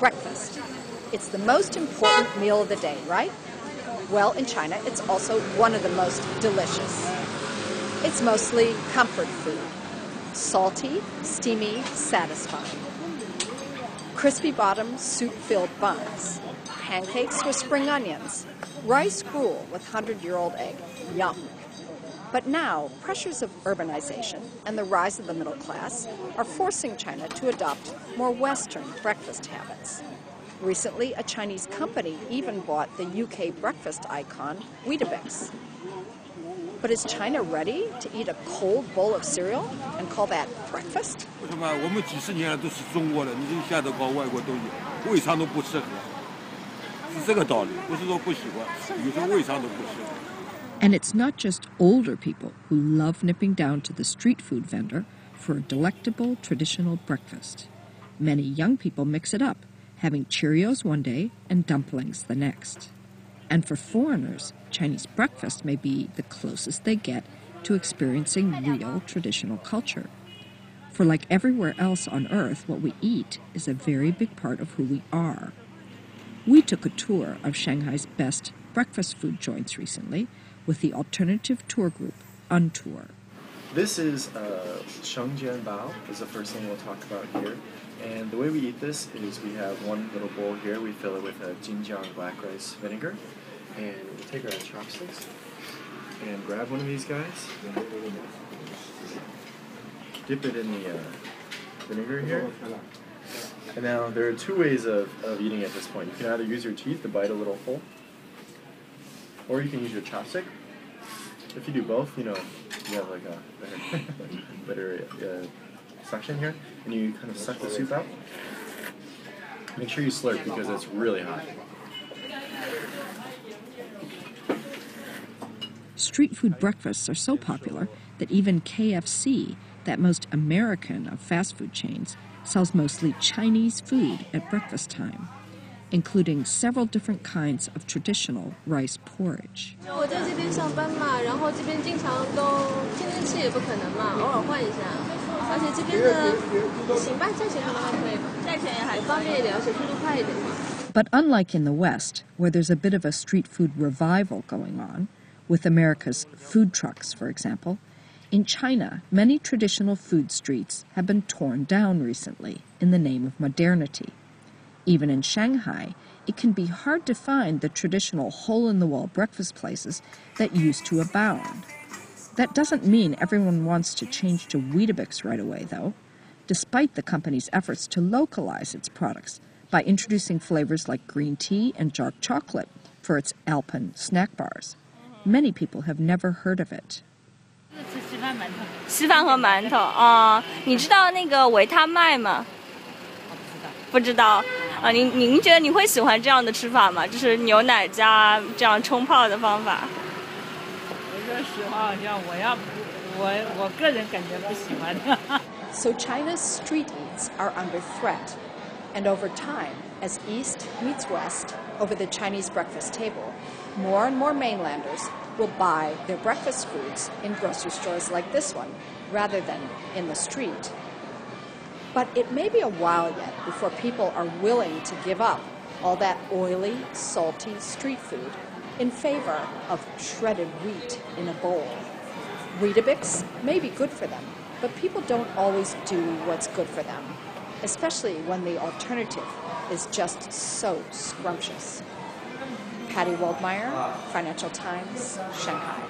breakfast. It's the most important meal of the day, right? Well, in China, it's also one of the most delicious. It's mostly comfort food. Salty, steamy, satisfying. Crispy bottom, soup-filled buns. Pancakes with spring onions. Rice gruel with 100-year-old egg. Yum. But now, pressures of urbanization and the rise of the middle class are forcing China to adopt more Western breakfast habits. Recently, a Chinese company even bought the UK breakfast icon, Weetabix. But is China ready to eat a cold bowl of cereal and call that breakfast? And it's not just older people who love nipping down to the street food vendor for a delectable traditional breakfast. Many young people mix it up, having Cheerios one day and dumplings the next. And for foreigners, Chinese breakfast may be the closest they get to experiencing real traditional culture. For like everywhere else on Earth, what we eat is a very big part of who we are. We took a tour of Shanghai's best breakfast food joints recently with the alternative tour group, Untour. This is Shanghainese is the first thing we'll talk about here. And the way we eat this is we have one little bowl here. We fill it with a jinjiang black rice vinegar. And we take our chopsticks and grab one of these guys. Dip it in the vinegar here. And now there are two ways of eating at this point. You can either use your teeth to bite a little hole, or you can use your chopstick. If you do both, you know, you have like a better suction here, and you kind of suck the soup out. Make sure you slurp because it's really hot. Street food breakfasts are so popular that even KFC, that most American of fast food chains, sells mostly Chinese food at breakfast time, including several different kinds of traditional rice porridge. But unlike in the West, where there's a bit of a street food revival going on, with America's food trucks, for example, in China, many traditional food streets have been torn down recently in the name of modernity. Even in Shanghai, it can be hard to find the traditional hole-in-the-wall breakfast places that used to abound. That doesn't mean everyone wants to change to Weetabix right away, though, despite the company's efforts to localize its products by introducing flavors like green tea and dark chocolate for its Alpen snack bars. Many people have never heard of it. 稀饭和馒头啊，你知道那个维他麦吗？不知道啊，您觉得你会喜欢这样的吃法吗？就是牛奶加这样冲泡的方法。我说实话，好像我个人感觉不喜欢。So China's street eats are under threat. And over time, as East meets West over the Chinese breakfast table, more and more mainlanders will buy their breakfast foods in grocery stores like this one, rather than in the street. But it may be a while yet before people are willing to give up all that oily, salty street food in favor of shredded wheat in a bowl. Weetabix may be good for them, but people don't always do what's good for them, especially when the alternative is just so scrumptious. Patti Waldmeir, Financial Times, Shanghai.